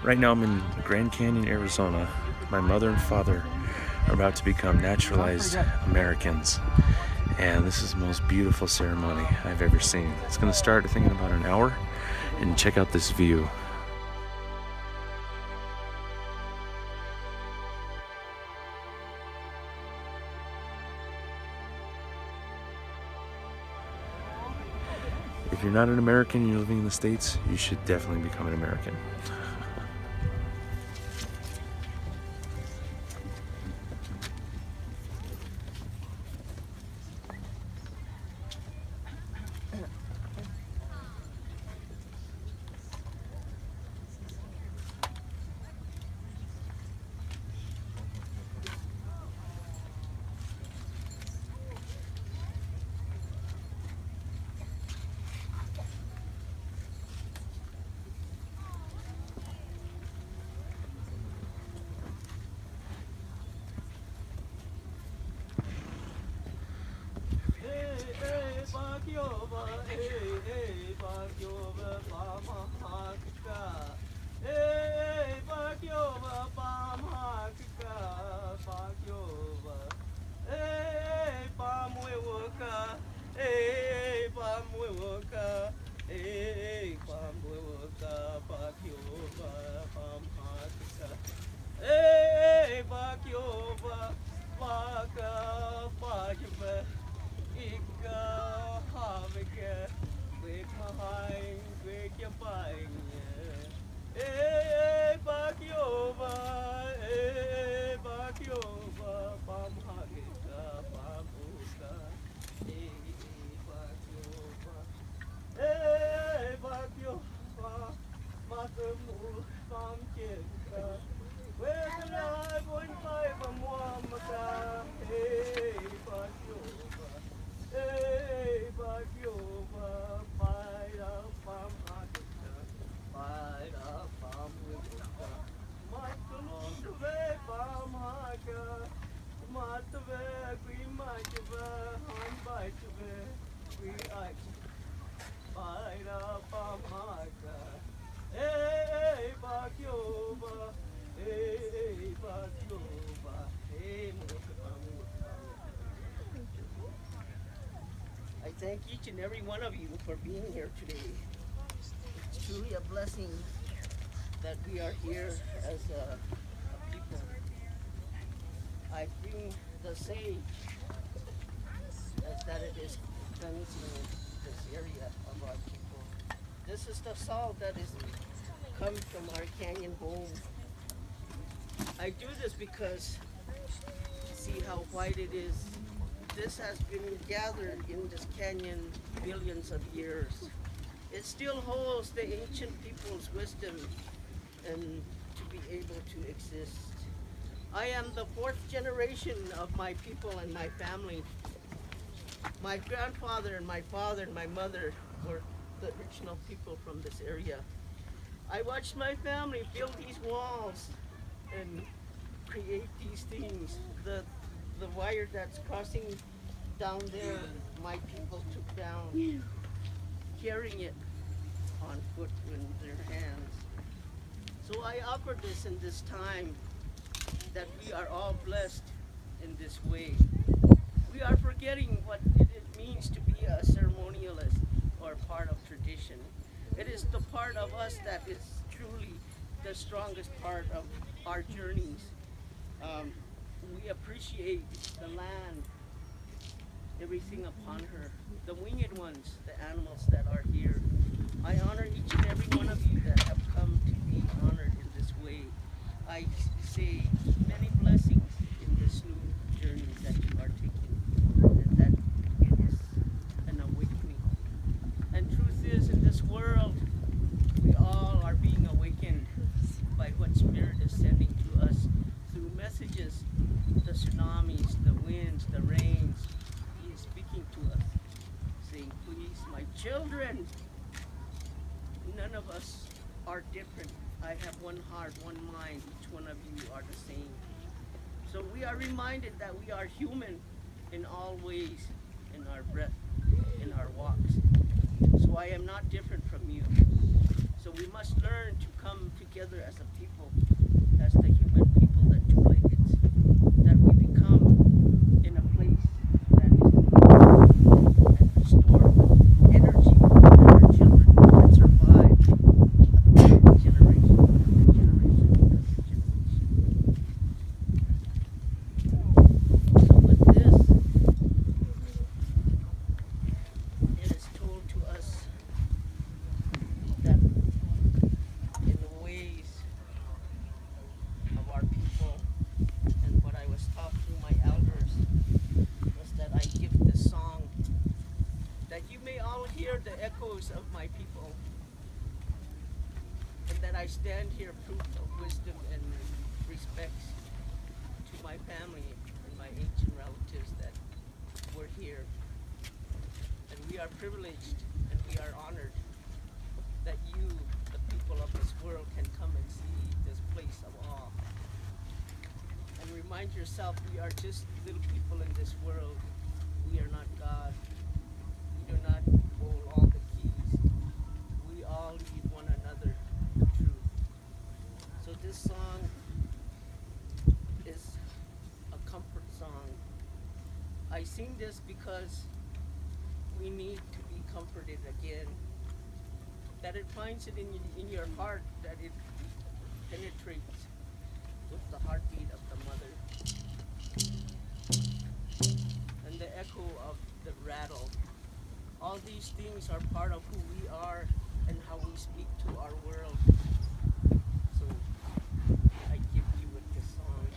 Right now I'm in Grand Canyon, Arizona. My mother and father are about to become naturalized Americans. And this is the most beautiful ceremony I've ever seen. It's going to start, I think, in about an hour. And check out this view. If you're not an American and you're living in the States, you should definitely become an American. I thank each and every one of you for being here today. It's truly a blessing that we are here as a people. I bring the sage as that it is cleansing this area of our people. This is the salt that is come from our canyon home. I do this because see how white it is. This has been gathered in this canyon billions of years. It still holds the ancient people's wisdom and to be able to exist. I am the fourth generation of my people and my family. My grandfather and my father and my mother were the original people from this area. I watched my family build these walls and create these things. The wire that's crossing down there, my people took down, carrying it on foot in their hands. So I offer this in this time that we are all blessed in this way. We are forgetting what it means to be a ceremonialist or part of tradition. It is the part of us that is truly the strongest part of our journeys. We appreciate the land, everything upon her, the winged ones, the animals that are here. I honor each and every one of you that have come to be honored in this way. I say many blessings in this new journey that you are taking, and that it is an awakening. And truth is, in this world, we all are being awakened by what Spirit is sending to us through messages, the tsunamis, the winds, the rains. He is speaking to us, saying, please, my children, none of us are different. I have one heart, one mind. Each one of you are the same. So we are reminded that we are human in all ways, in our breath, in our walks. So I am not different from you. So we must learn to come together as a elders of my people, and that I stand here proof of wisdom and respects to my family and my ancient relatives that were here. And we are privileged and we are honored that you, the people of this world, can come and see this place of awe. And remind yourself we are just little people in this world. We are not God. We do not hold all the keys. We all lead one another the truth. So this song is a comfort song. I sing this because we need to be comforted again. That it finds it in your heart, that it penetrates with the heartbeat of the mother and the echo of the rattle. All these things are part of who we are and how we speak to our world. So I give you with this song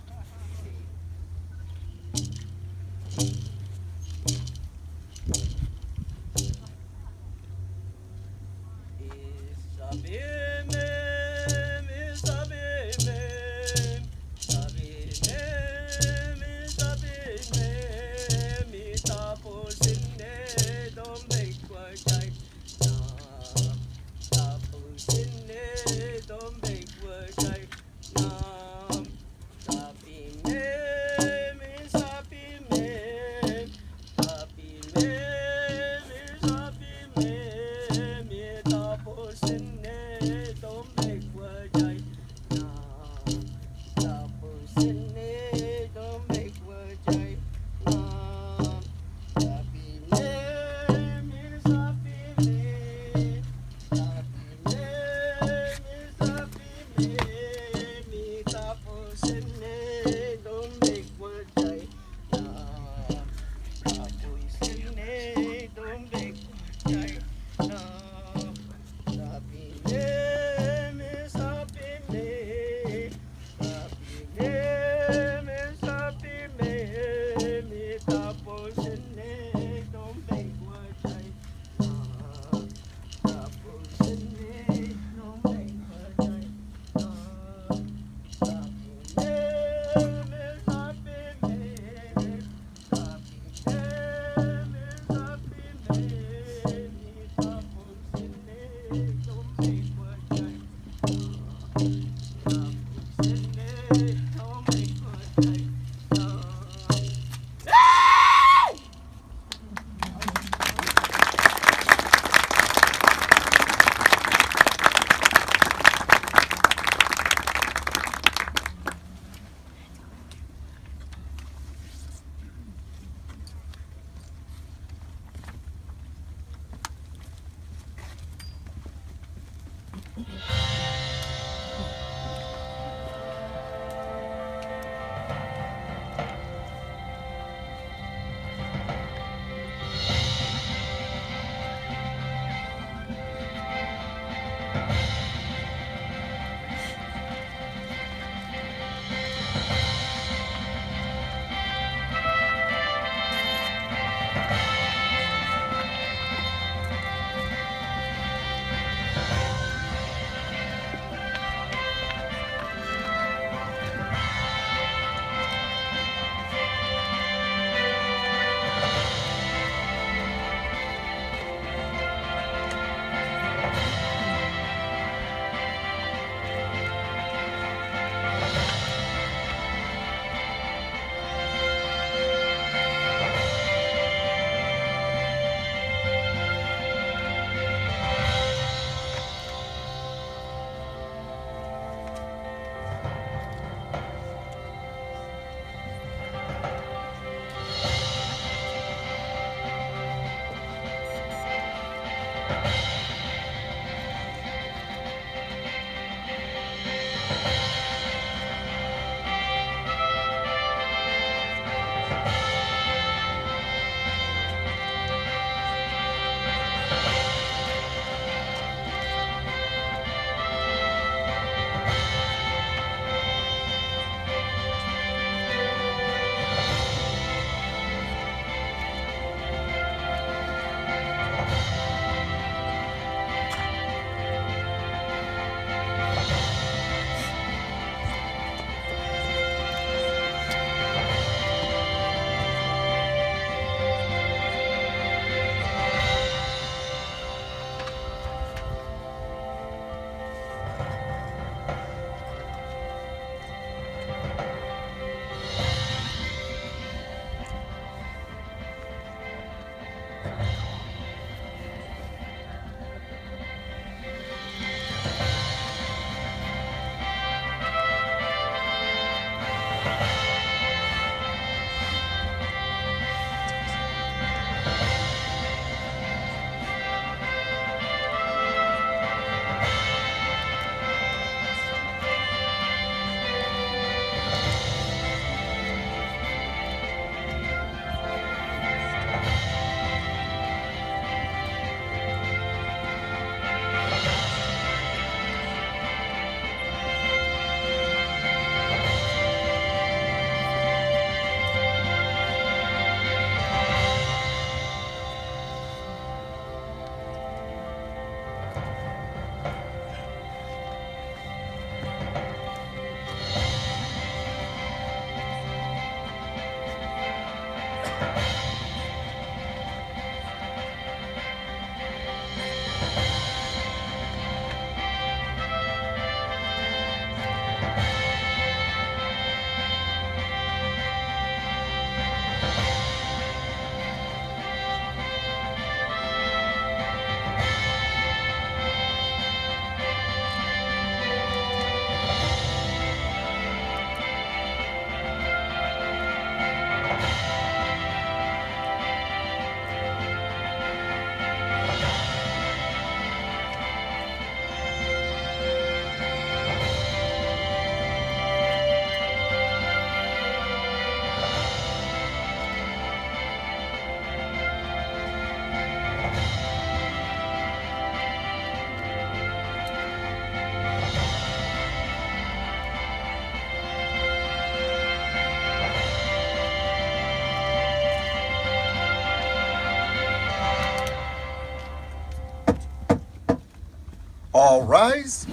All rise.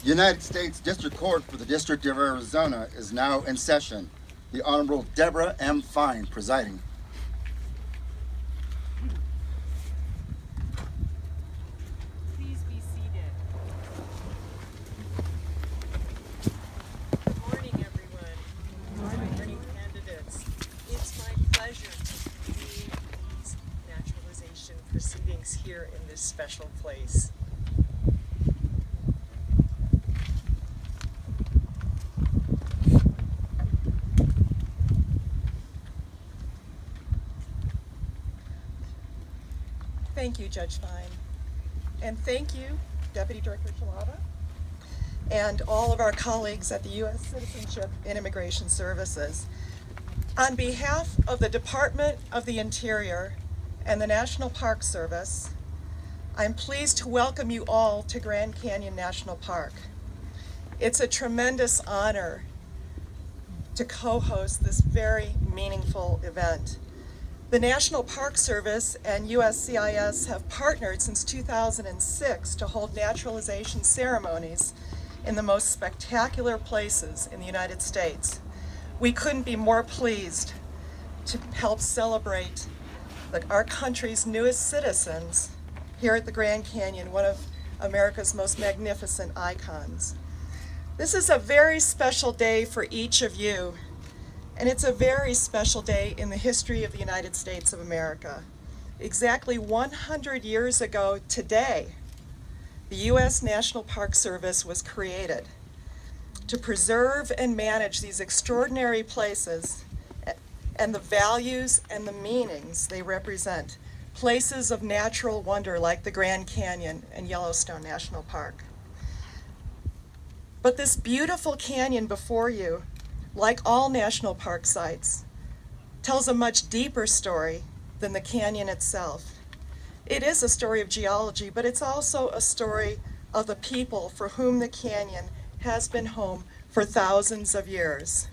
United States District Court for the District of Arizona is now in session. The Honorable Deborah M. Fine presiding. Please be seated. Good morning, everyone. Good morning, candidates. It's my pleasure to convene these naturalization proceedings here in this special place. Thank you, Judge Fine. And thank you, Deputy Director Chalava, and all of our colleagues at the U.S. Citizenship and Immigration Services. On behalf of the Department of the Interior and the National Park Service, I'm pleased to welcome you all to Grand Canyon National Park. It's a tremendous honor to co-host this very meaningful event. The National Park Service and USCIS have partnered since 2006 to hold naturalization ceremonies in the most spectacular places in the United States. We couldn't be more pleased to help celebrate our country's newest citizens here at the Grand Canyon, one of America's most magnificent icons. This is a very special day for each of you, and it's a very special day in the history of the United States of America. Exactly 100 years ago today, the U.S. National Park Service was created to preserve and manage these extraordinary places and the values and the meanings they represent. Places of natural wonder like the Grand Canyon and Yellowstone National Park. But this beautiful canyon before you, like all national park sites, tells a much deeper story than the canyon itself. It is a story of geology, but it's also a story of the people for whom the canyon has been home for thousands of years.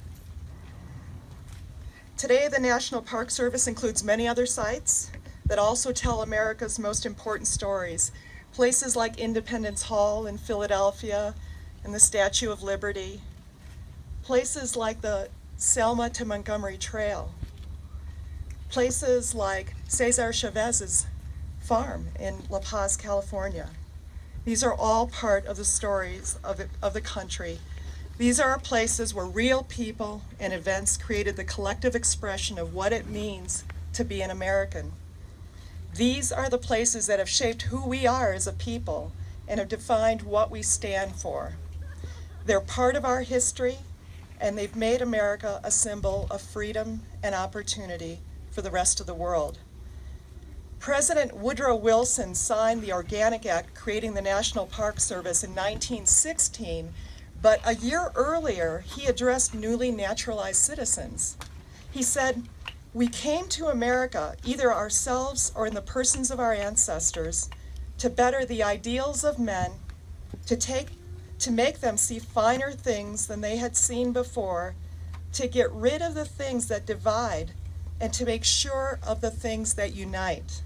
Today, the National Park Service includes many other sites that also tell America's most important stories. Places like Independence Hall in Philadelphia and the Statue of Liberty. Places like the Selma to Montgomery Trail. Places like Cesar Chavez's farm in La Paz, California. These are all part of the stories of the country. These are places where real people and events created the collective expression of what it means to be an American. These are the places that have shaped who we are as a people and have defined what we stand for. They're part of our history, and they've made America a symbol of freedom and opportunity for the rest of the world. President Woodrow Wilson signed the Organic Act creating the National Park Service in 1916, but a year earlier he addressed newly naturalized citizens. He said, "We came to America, either ourselves or in the persons of our ancestors, to better the ideals of men, to make them see finer things than they had seen before, to get rid of the things that divide, and to make sure of the things that unite."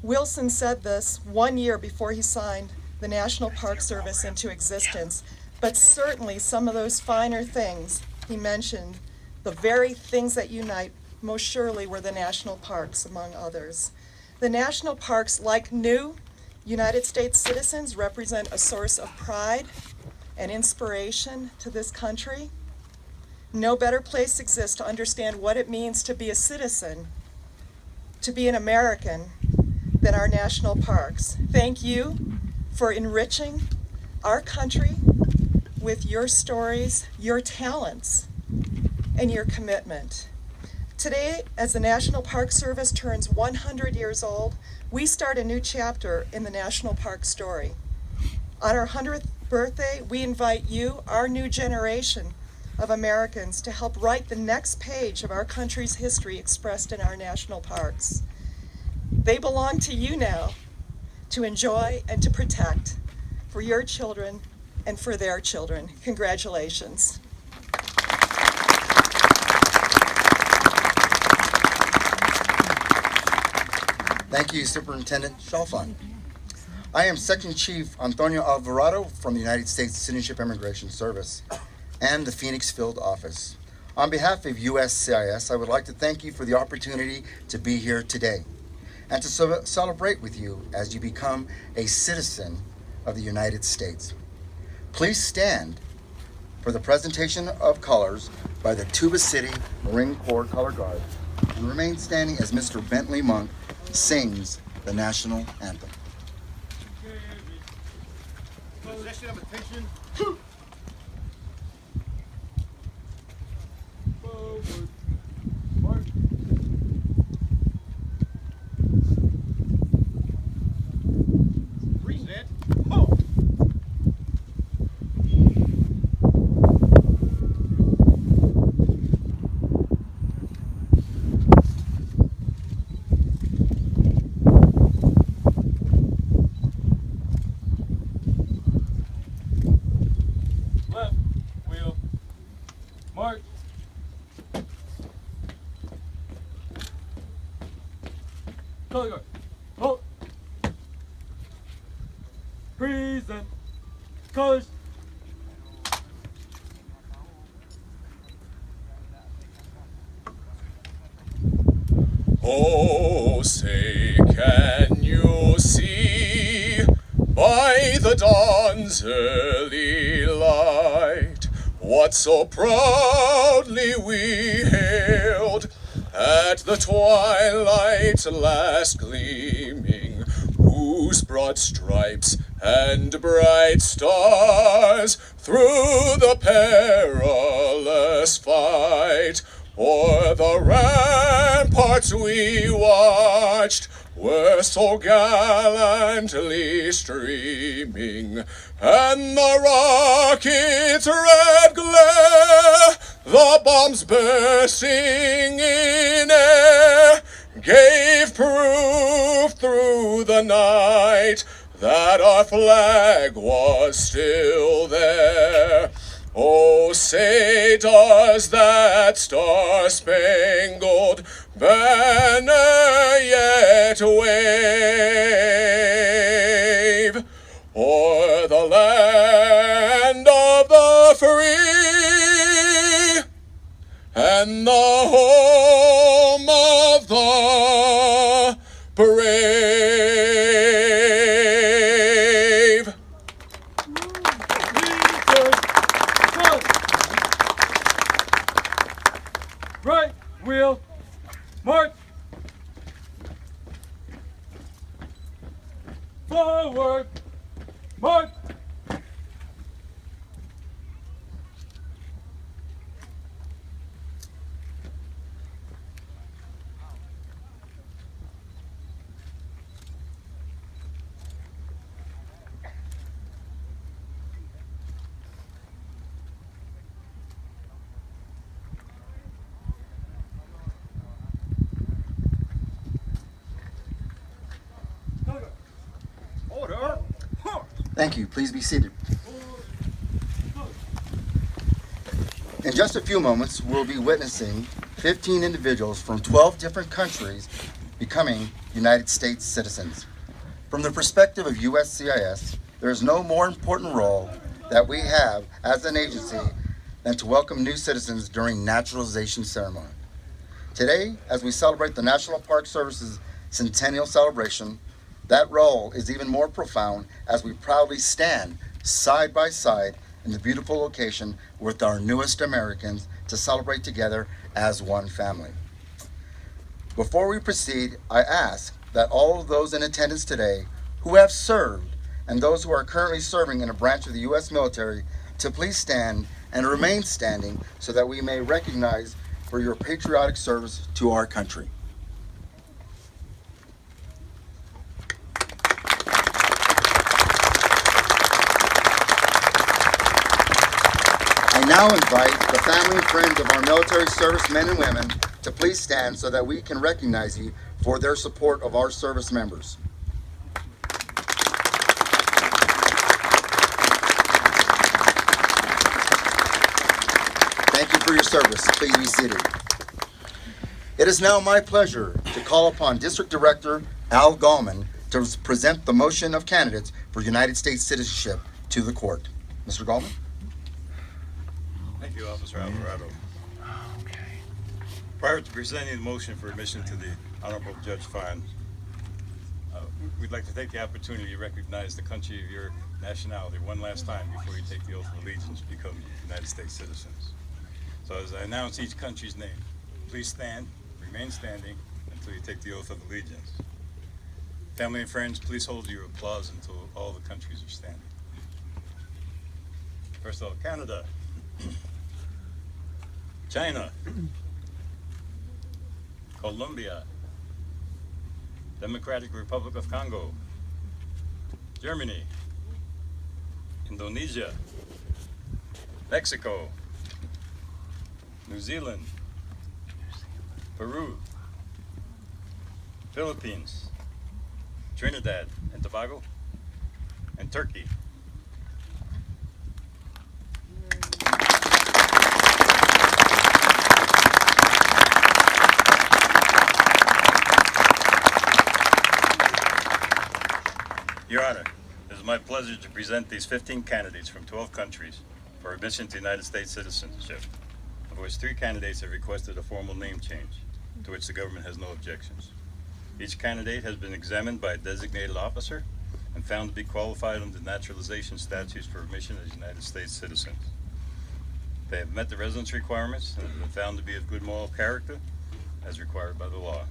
Wilson said this 1 year before he signed the National Park Service into existence, but certainly some of those finer things he mentioned, the very things that unite, most surely were the national parks, among others. The national parks, like new United States citizens, represent a source of pride and inspiration to this country. No better place exists to understand what it means to be a citizen, to be an American, than our national parks. Thank you for enriching our country with your stories, your talents, and your commitment. Today, as the National Park Service turns 100 years old, we start a new chapter in the National Park story. On our 100th birthday, we invite you, our new generation of Americans, to help write the next page of our country's history expressed in our national parks. They belong to you now, to enjoy and to protect for your children and for their children. Congratulations. Thank you, Superintendent Chalfant. I am Section Chief Antonio Alvarado from the United States Citizenship Immigration Service and the Phoenix Field Office. On behalf of USCIS, I would like to thank you for the opportunity to be here today and to celebrate with you as you become a citizen of the United States. Please stand for the presentation of colors by the Tuba City Marine Corps Color Guard and remain standing as Mr. Bentley Monk sings the national anthem. Position of attention. Forward. March. Reset. Hold. Left wheel. March. Color guard. Hold. Present. Colors. Oh, say, can you see by the dawn's early light what so proudly we hailed at the twilight's last gleaming, whose broad stripes and bright stars through the perilous fight o'er the ramparts we watched were so gallantly streaming, and the rocket's red glare, the bombs bursting in air, gave proof through the night that our flag was still there. Oh, say, does that star-spangled banner yet wave o'er the land of the free and the home of the brave? Right wheel. March. Forward. March. Order. Thank you. Please be seated. In just a few moments, we'll be witnessing 15 individuals from 12 different countries becoming United States citizens. From the perspective of USCIS, there is no more important role that we have as an agency than to welcome new citizens during naturalization ceremony. Today, as we celebrate the National Park Service's centennial celebration, that role is even more profound as we proudly stand side by side in the beautiful location with our newest Americans to celebrate together as one family. Before we proceed, I ask that all of those in attendance today who have served and those who are currently serving in a branch of the U.S. military to please stand and remain standing so that we may recognize for your patriotic service to our country. I now invite the family and friends of our military service men and women to please stand so that we can recognize you for their support of our service members. Thank you for your service. Please be seated. It is now my pleasure to call upon District Director Al Gallman to present the motion of candidates for United States citizenship to the court. Mr. Gallman? Thank you, Officer Alvarado. Prior to presenting the motion for admission to the Honorable Judge Fine, we'd like to take the opportunity to recognize the country of your nationality one last time before you take the oath of allegiance to become United States citizens. So as I announce each country's name, please stand, remain standing until you take the oath of allegiance. Family and friends, please hold your applause until all the countries are standing. First of all, Canada, China, Colombia, Democratic Republic of Congo, Germany, Indonesia, Mexico, New Zealand, Peru, Philippines, Trinidad and Tobago, and Turkey. Your Honor, it is my pleasure to present these 15 candidates from 12 countries for admission to United States citizenship, of which 3 candidates have requested a formal name change, to which the government has no objections. Each candidate has been examined by a designated officer and found to be qualified under the naturalization statutes for admission as United States citizens. They have met the residence requirements and have been found to be of good moral character as required by the law.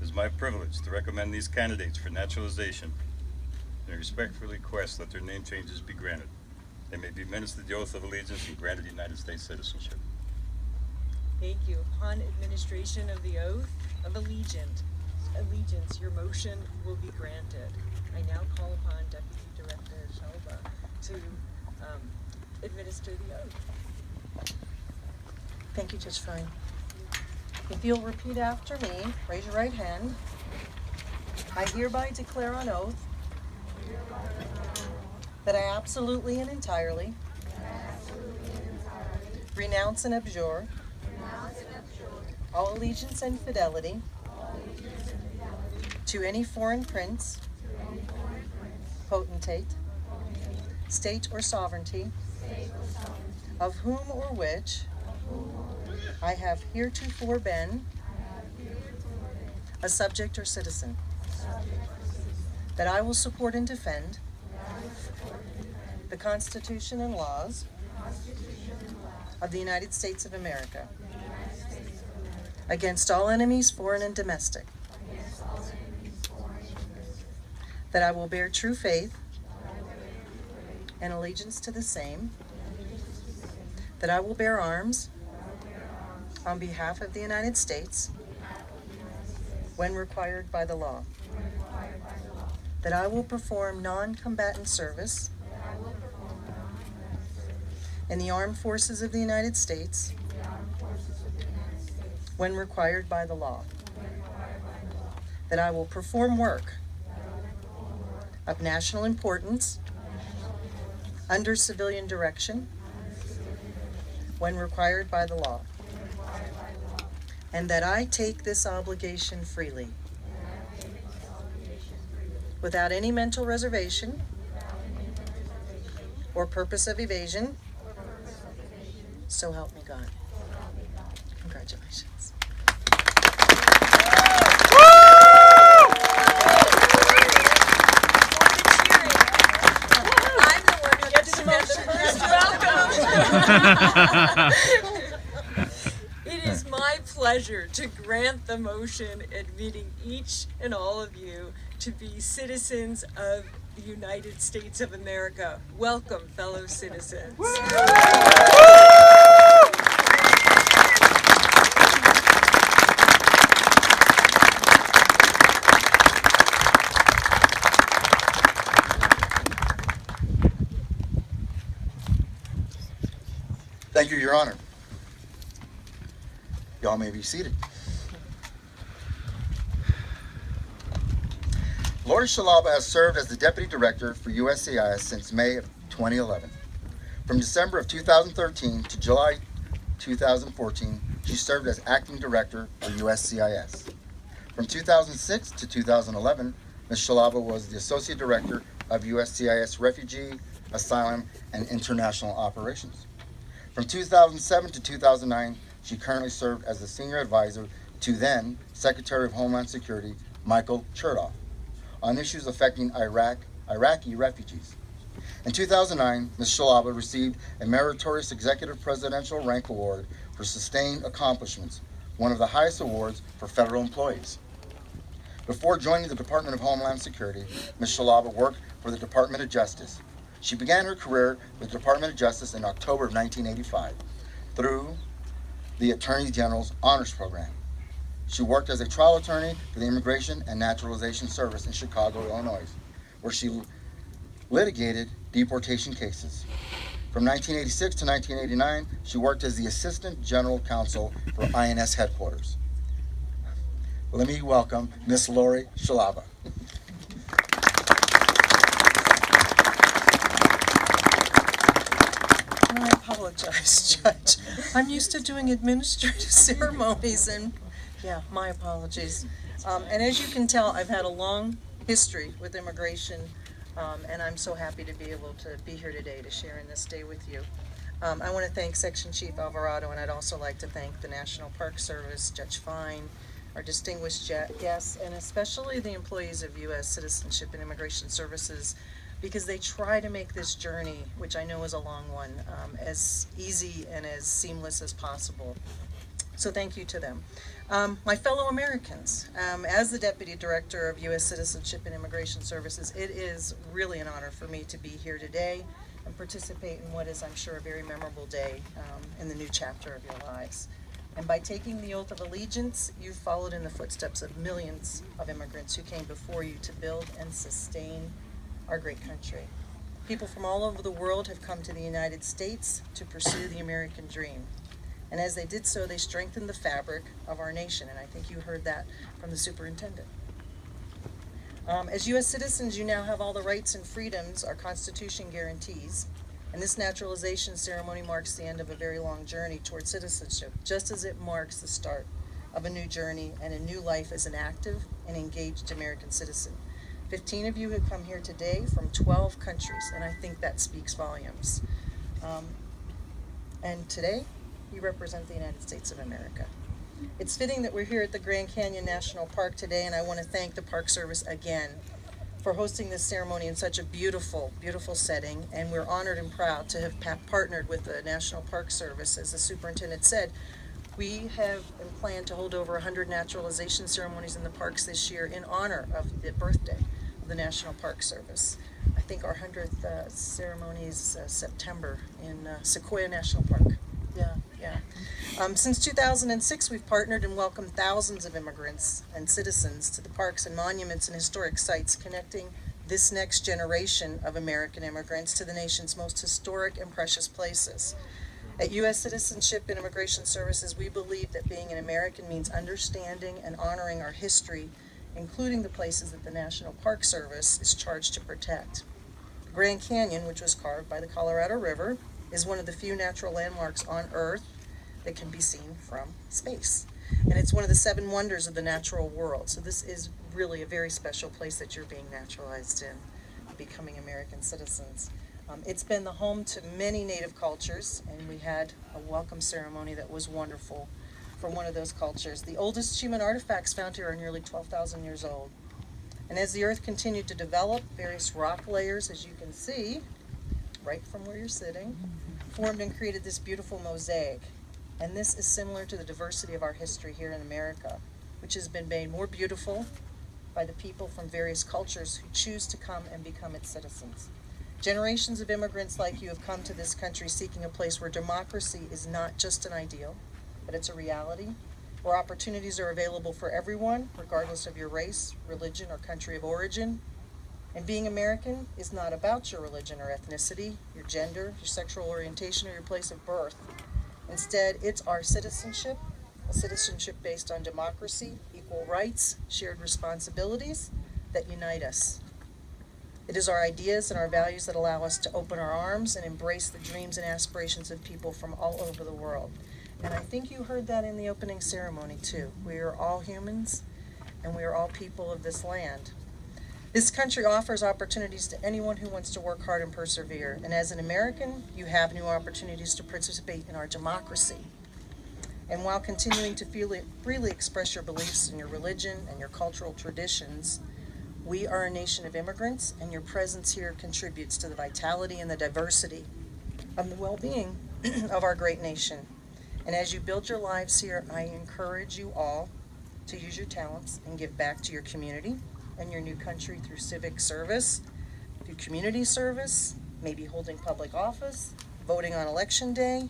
It is my privilege to recommend these candidates for naturalization and respectfully request that their name changes be granted. They may be administered the oath of allegiance and granted United States citizenship. Thank you. Upon administration of the oath of allegiance, your motion will be granted. I now call upon Deputy Director Shelba to administer the oath. Thank you, Judge Fine. If you'll repeat after me, raise your right hand. I hereby declare on oath that I absolutely and entirely renounce and abjure all allegiance and fidelity to any foreign prince, potentate, state or sovereignty, of whom or which I have heretofore been a subject or citizen, that I will support and defend the Constitution and laws of the United States of America against all enemies, foreign and domestic, that I will bear true faith and allegiance to the same, that I will bear arms on behalf of the United States when required by the law, that I will perform non-combatant service in the armed forces of the United States when required by the law, that I will perform work of national importance under civilian direction when required by the law, and that I take this obligation freely, without any mental reservation or purpose of evasion, so help me God. Congratulations. I'm the one who gets to make the first welcome. It is my pleasure to grant the motion admitting each and all of you to be citizens of the United States of America. Welcome, fellow citizens. Thank you, Your Honor. Y'all may be seated. Lori Shalaba has served as the Deputy Director for USCIS since May of 2011. From December of 2013 to July 2014, she served as Acting Director for USCIS. From 2006 to 2011, Ms. Shalaba was the Associate Director of USCIS Refugee, Asylum, and International Operations. From 2007 to 2009, she currently served as the Senior Advisor to then Secretary of Homeland Security, Michael Chertoff, on issues affecting Iraqi refugees. In 2009, Ms. Shalaba received a meritorious Executive Presidential Rank Award for sustained accomplishments, one of the highest awards for federal employees. Before joining the Department of Homeland Security, Ms. Shalaba worked for the Department of Justice. She began her career with the Department of Justice in October of 1985 through the Attorney General's Honors Program. She worked as a trial attorney for the Immigration and Naturalization Service in Chicago, Illinois, where she litigated deportation cases. From 1986 to 1989, she worked as the Assistant General Counsel for INS Headquarters. Let me welcome Ms. Lori Shalaba. I apologize, Judge. I'm used to doing administrative ceremonies, and yeah, my apologies. And as you can tell, I've had a long history with immigration, and I'm so happy to be able to be here today to share in this day with you. I want to thank Section Chief Alvarado, and I'd also like to thank the National Park Service, Judge Fine, our distinguished guests, and especially the employees of U.S. Citizenship and Immigration Services, because they try to make this journey, which I know is a long one, as easy and as seamless as possible. So thank you to them. My fellow Americans, as the Deputy Director of U.S. Citizenship and Immigration Services, it is really an honor for me to be here today and participate in what is, I'm sure, a very memorable day in the new chapter of your lives. And by taking the oath of allegiance, you've followed in the footsteps of millions of immigrants who came before you to build and sustain our great country. People from all over the world have come to the United States to pursue the American dream. And as they did so, they strengthened the fabric of our nation, and I think you heard that from the superintendent. As U.S. citizens, you now have all the rights and freedoms our Constitution guarantees, and this naturalization ceremony marks the end of a very long journey toward citizenship, just as it marks the start of a new journey and a new life as an active and engaged American citizen. 15 of you have come here today from 12 countries, and I think that speaks volumes. And today, you represent the United States of America. It's fitting that we're here at the Grand Canyon National Park today, and I want to thank the Park Service again for hosting this ceremony in such a beautiful, beautiful setting, and we're honored and proud to have partnered with the National Park Service. As the superintendent said, we have planned to hold over 100 naturalization ceremonies in the parks this year in honor of the birthday of the National Park Service. I think our 100th ceremony is September in Sequoia National Park. Yeah. Since 2006, we've partnered and welcomed thousands of immigrants and citizens to the parks and monuments and historic sites, connecting this next generation of American immigrants to the nation's most historic and precious places. At U.S. Citizenship and Immigration Services, we believe that being an American means understanding and honoring our history, including the places that the National Park Service is charged to protect. The Grand Canyon, which was carved by the Colorado River, is one of the few natural landmarks on Earth that can be seen from space. And it's one of the 7 wonders of the natural world. So this is really a very special place that you're being naturalized in, becoming American citizens. It's been the home to many native cultures, and we had a welcome ceremony that was wonderful for one of those cultures. The oldest human artifacts found here are nearly 12,000 years old. And as the Earth continued to develop, various rock layers, as you can see, right from where you're sitting, formed and created this beautiful mosaic. And this is similar to the diversity of our history here in America, which has been made more beautiful by the people from various cultures who choose to come and become its citizens. Generations of immigrants like you have come to this country seeking a place where democracy is not just an ideal, but it's a reality, where opportunities are available for everyone, regardless of your race, religion, or country of origin. And being American is not about your religion or ethnicity, your gender, your sexual orientation, or your place of birth. Instead, it's our citizenship, a citizenship based on democracy, equal rights, shared responsibilities that unite us. It is our ideas and our values that allow us to open our arms and embrace the dreams and aspirations of people from all over the world. And I think you heard that in the opening ceremony too. We are all humans, and we are all people of this land. This country offers opportunities to anyone who wants to work hard and persevere. And as an American, you have new opportunities to participate in our democracy. And while continuing to freely express your beliefs in your religion and your cultural traditions, we are a nation of immigrants, and your presence here contributes to the vitality and the diversity of the well-being of our great nation. And as you build your lives here, I encourage you all to use your talents and give back to your community and your new country through civic service, through community service, maybe holding public office, voting on election day.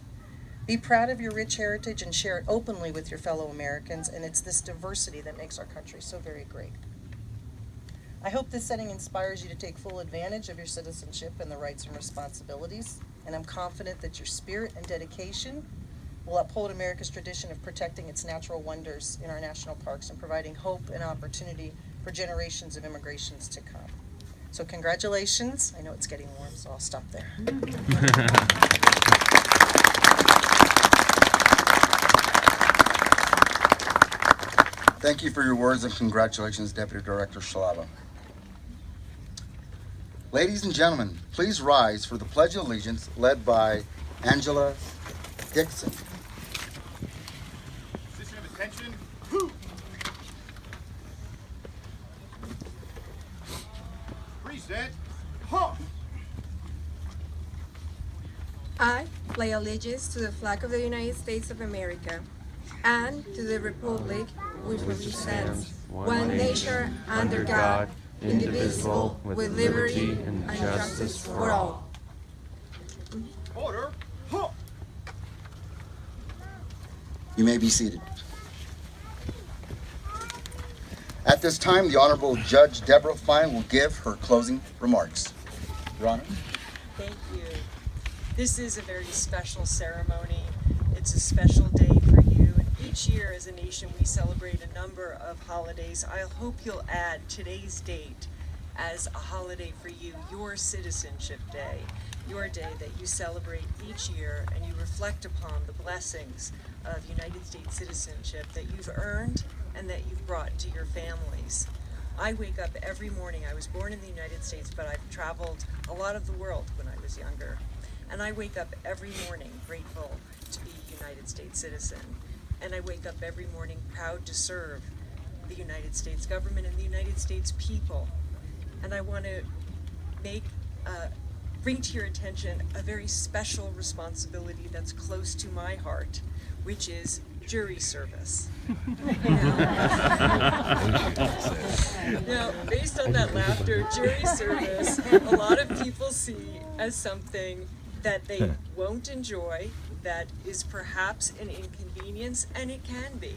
Be proud of your rich heritage and share it openly with your fellow Americans, and it's this diversity that makes our country so very great. I hope this setting inspires you to take full advantage of your citizenship and the rights and responsibilities, and I'm confident that your spirit and dedication will uphold America's tradition of protecting its natural wonders in our national parks and providing hope and opportunity for generations of immigrations to come. So congratulations. I know it's getting warm, so I'll stop there. Thank you for your words and congratulations, Deputy Director Shalaba. Ladies and gentlemen, please rise for the Pledge of Allegiance led by Angela Dixon. Position of attention. Present. Huh. I pledge allegiance to the flag of the United States of America and to the republic which represents one nation under God, indivisible, with liberty and justice for all. Order. Huh. You may be seated. At this time, the Honorable Judge Deborah Fine will give her closing remarks. Your Honor. Thank you. This is a very special ceremony. It's a special day for you. And each year as a nation we celebrate a number of holidays. I hope you'll add today's date as a holiday for you, your Citizenship Day, your day that you celebrate each year and you reflect upon the blessings of United States citizenship that you've earned and that you've brought to your families. I wake up every morning. I was born in the United States, but I've traveled a lot of the world when I was younger. And I wake up every morning grateful to be a United States citizen. And I wake up every morning proud to serve the United States government and the United States people. And I want to bring to your attention a very special responsibility that's close to my heart, which is jury service. Now, based on that laughter, jury service, a lot of people see as something that they won't enjoy, that is perhaps an inconvenience, and it can be.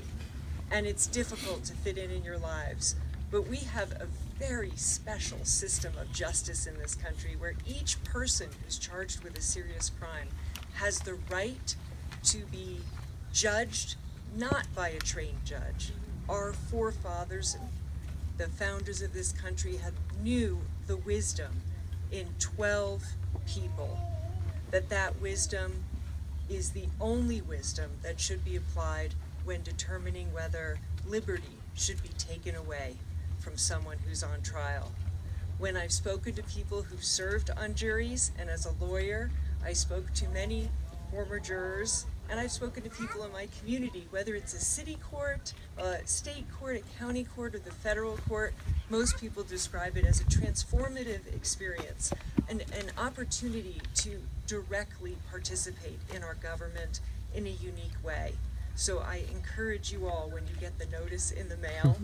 And it's difficult to fit in your lives. But we have a very special system of justice in this country where each person who's charged with a serious crime has the right to be judged not by a trained judge. Our forefathers and the founders of this country knew the wisdom in 12 people, that wisdom is the only wisdom that should be applied when determining whether liberty should be taken away from someone who's on trial. When I've spoken to people who've served on juries, and as a lawyer, I spoke to many former jurors, and I've spoken to people in my community, whether it's a city court, a state court, a county court, or the federal court, most people describe it as a transformative experience, an opportunity to directly participate in our government in a unique way. So I encourage you all, when you get the notice in the mail,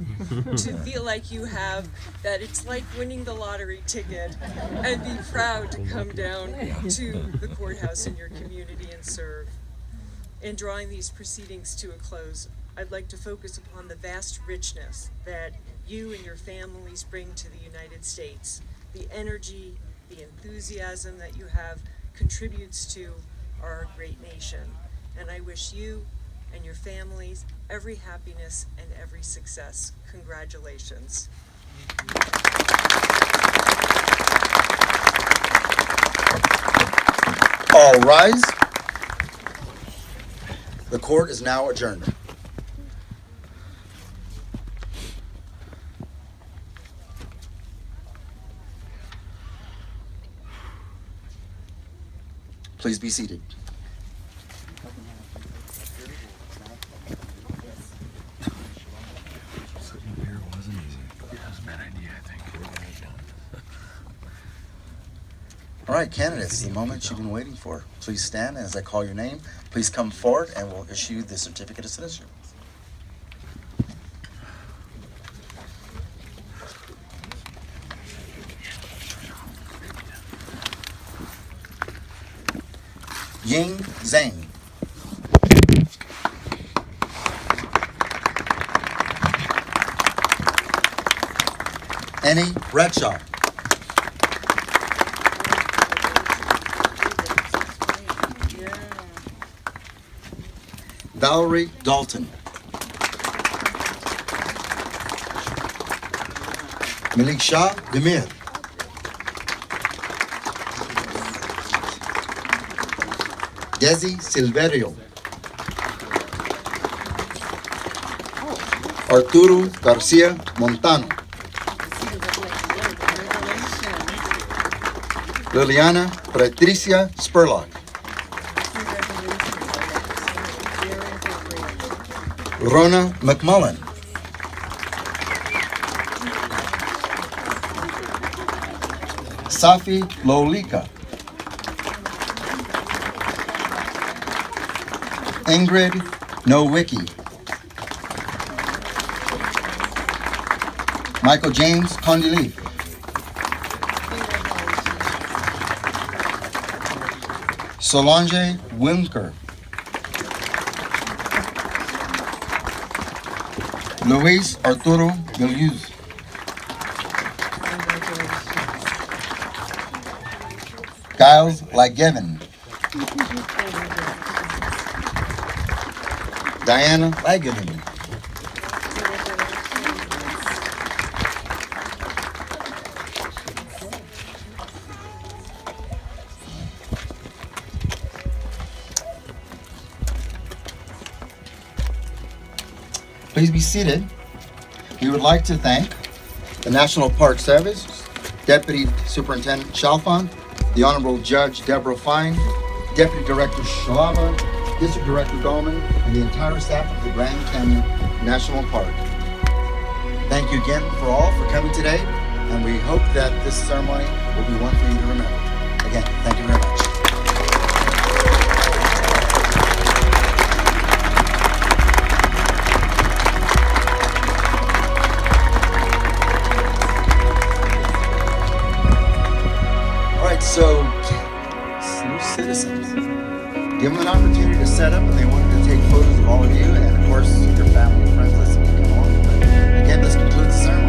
to feel like you have, that it's like winning the lottery ticket, and be proud to come down to the courthouse in your community and serve. In drawing these proceedings to a close, I'd like to focus upon the vast richness that you and your families bring to the United States. The energy, the enthusiasm that you have contributes to our great nation. And I wish you and your families every happiness and every success. Congratulations. All rise. The court is now adjourned. Please be seated. Sitting here wasn't easy. That was a bad idea, I think. All right, candidates, the moment you've been waiting for. Please stand, and as I call your name, please come forward and we'll issue the certificate of citizenship. Ying Zhang. Annie Bradshaw. Valerie Dalton. Melisha Demir. Desi Silverio. Arturo Garcia Montano. Liliana Patricia Spurlock. Rona McMullen. Safi Lolika. Ingrid Nowicki. Michael James Condileaf. Solange Winker. Luis Arturo Giluz. Giles Lagevin. Diana Lagevin. Please be seated. We would like to thank the National Park Service, Deputy Superintendent Chalfant, the Honorable Judge Deborah Fine, Deputy Director Shalava, District Director Dolman, and the entire staff of the Grand Canyon National Park. Thank you again for all for coming today, and we hope that this ceremony will be one for you to remember. Again, thank you very much. So, new citizens, give them an opportunity to set up, and they wanted to take photos of all of you, and of course, your family and friends. Let's come on. Again, this concludes the ceremony.